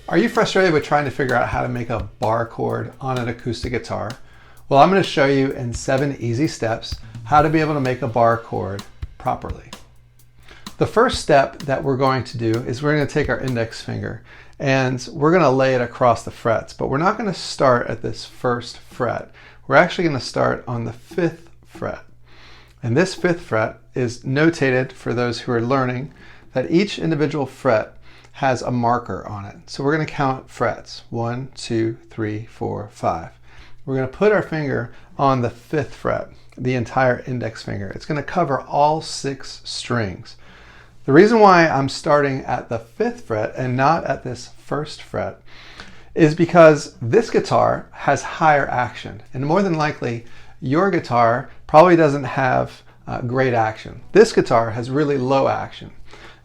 Are you frustrated with trying to figure out how to make a bar chord on an acoustic guitar? Well, I'm going to show you in 7 easy steps how to be able to make a bar chord properly. The first step that we're going to do is we're going to take our index finger and we're going to lay it across the frets, but we're not going to start at this first fret. We're actually going to start on the 5th fret. And this 5th fret is notated for those who are learning that each individual fret has a marker on it. So we're going to count frets. 1, 2, 3, 4, 5. We're going to put our finger on the 5th fret, the entire index finger. It's going to cover all 6 strings. The reason why I'm starting at the 5th fret and not at this 1st fret is because this guitar has higher action, and more than likely your guitar probably doesn't have great action. This guitar has really low action.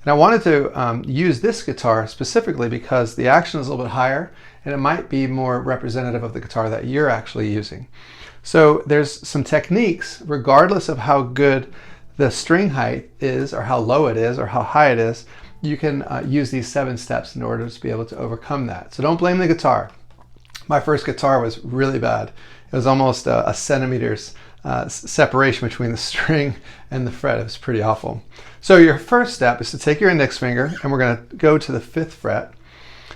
And I wanted to use this guitar specifically because the action is a little bit higher and it might be more representative of the guitar that you're actually using. So there's some techniques, regardless of how good the string height is or how low it is or how high it is, you can use these 7 steps in order to be able to overcome that. So don't blame the guitar. My first guitar was really bad. It was almost a centimeter's separation between the string and the fret. It was pretty awful. So your first step is to take your index finger and we're going to go to the 5th fret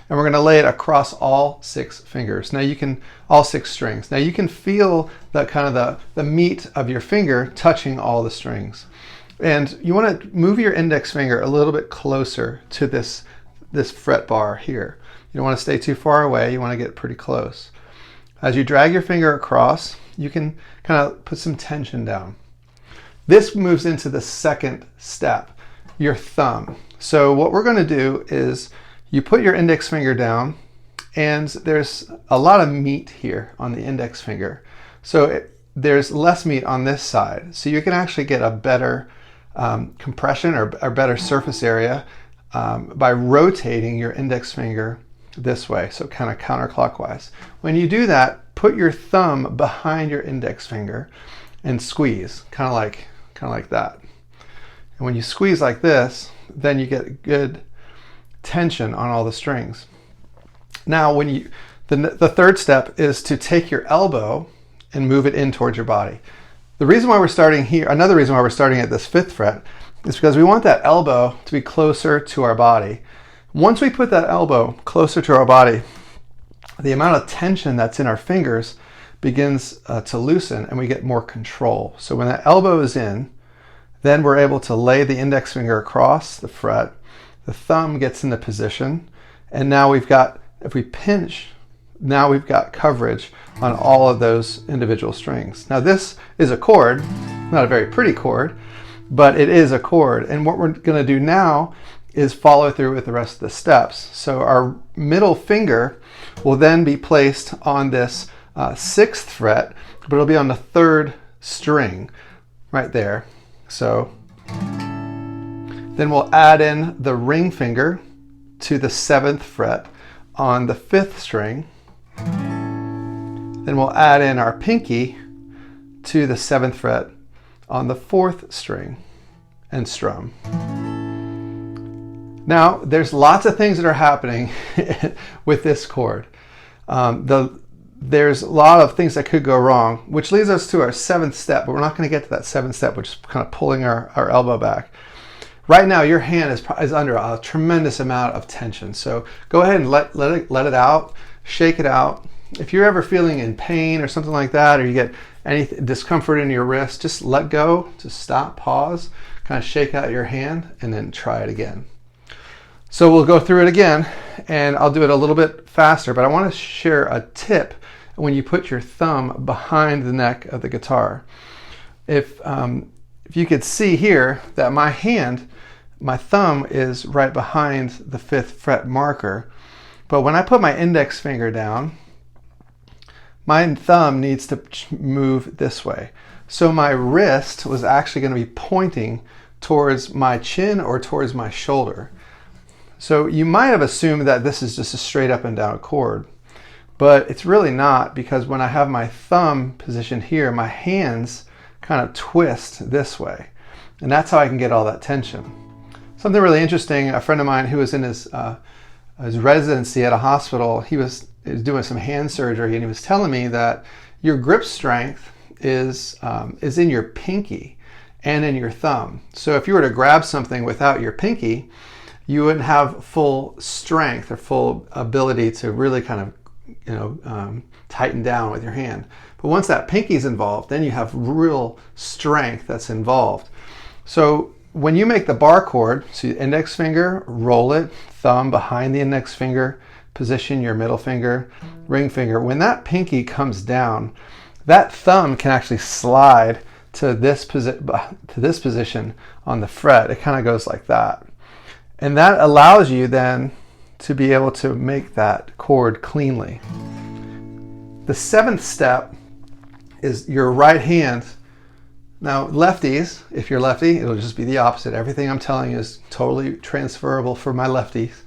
and we're going to lay it across all 6 fingers. Now you can, all 6 strings. Now you can feel that kind of the meat of your finger touching all the strings. And you want to move your index finger a little bit closer to this fret bar here. You don't want to stay too far away. You want to get pretty close. As you drag your finger across, you can kind of put some tension down. This moves into the 2nd step, your thumb. So what we're going to do is you put your index finger down and there's a lot of meat here on the index finger. So there's less meat on this side. So you can actually get a better compression or better surface area by rotating your index finger this way, so kind of counterclockwise. When you do that, put your thumb behind your index finger and squeeze, kind of like that. And when you squeeze like this, then you get good tension on all the strings. Now, when the third step is to take your elbow and move it in towards your body. The reason why we're starting here, another reason why we're starting at this 5th fret, is because we want that elbow to be closer to our body. Once we put that elbow closer to our body, the amount of tension that's in our fingers begins to loosen and we get more control. So when that elbow is in, then we're able to lay the index finger across the fret, the thumb gets into position, and now we've got, if we pinch, now we've got coverage on all of those individual strings. Now this is a chord, not a very pretty chord, but it is a chord. And what we're going to do now is follow through with the rest of the steps. So our middle finger will then be placed on this 6th fret, but it'll be on the 3rd string right there. So then we'll add in the ring finger to the 7th fret on the 5th string. Then we'll add in our pinky to the 7th fret on the 4th string and strum. Now, there's lots of things that are happening with this chord. There's a lot of things that could go wrong, which leads us to our 7th step, but we're not going to get to that 7th step, which is kind of pulling our elbow back. Right now, your hand is under a tremendous amount of tension. So go ahead and let it out, shake it out. If you're ever feeling in pain or something like that, or you get any discomfort in your wrist, just let go, just stop, pause, kind of shake out your hand, and then try it again. So we'll go through it again, and I'll do it a little bit faster, but I want to share a tip when you put your thumb behind the neck of the guitar. If you could see here that my thumb is right behind the 5th fret marker, but when I put my index finger down, my thumb needs to move this way. So my wrist was actually going to be pointing towards my chin or towards my shoulder. So you might have assumed that this is just a straight up and down chord, but it's really not, because when I have my thumb positioned here, my hands kind of twist this way. And that's how I can get all that tension. Something really interesting, a friend of mine who was in his his residency at a hospital. He was doing some hand surgery, and he was telling me that your grip strength is in your pinky and in your thumb. So if you were to grab something without your pinky, you wouldn't have full strength or full ability to really kind of tighten down with your hand. But once that pinky's involved, then you have real strength that's involved. So when you make the bar chord, so your index finger, roll it, thumb behind the index finger, position your middle finger, ring finger. When that pinky comes down, that thumb can actually slide to this position on the fret. It kind of goes like that. And that allows you then to be able to make that chord cleanly. The 7th step is your right hand. Now, lefties, if you're lefty, it'll just be the opposite. Everything I'm telling you is totally transferable for my lefties.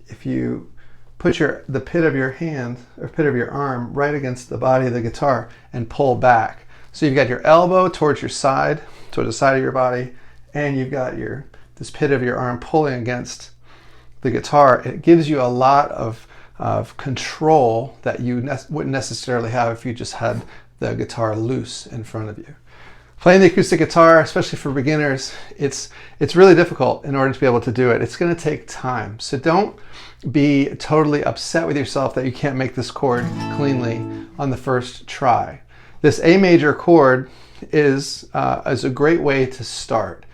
If you put the pit of your hand or pit of your arm right against the body of the guitar and pull back. So you've got your elbow towards the side of your body, and you've got this pit of your arm pulling against the guitar. It gives you a lot of control that you wouldn't necessarily have if you just had the guitar loose in front of you. Playing the acoustic guitar, especially for beginners, it's really difficult in order to be able to do it. It's going to take time. So don't be totally upset with yourself that you can't make this chord cleanly on the first try. This A major chord is a great way to start.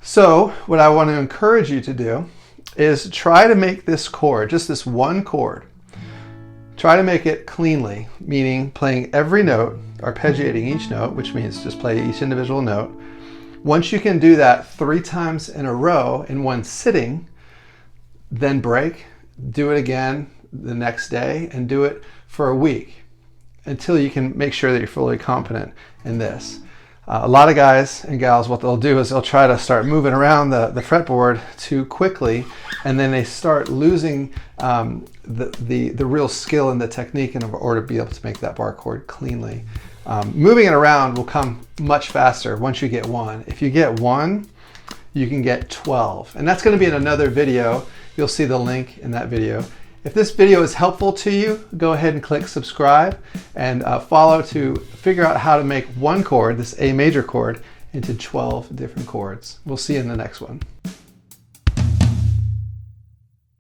So what I want to encourage you to do is try to make this chord, just this one chord, try to make it cleanly, meaning playing every note, arpeggiating each note, which means just play each individual note. Once you can do that 3 times in a row in one sitting, then break, do it again the next day, and do it for a week until you can make sure that you're fully competent in this. A lot of guys and gals, what they'll do is they'll try to start moving around the fretboard too quickly, and then they start losing the real skill and the technique in order to be able to make that bar chord cleanly. Moving it around will come much faster once you get one. If you get one, you can get 12. And that's going to be in another video. You'll see the link in that video. If this video is helpful to you, go ahead and click subscribe and follow to figure out how to make one chord, this A major chord, into 12 different chords. We'll see you in the next one.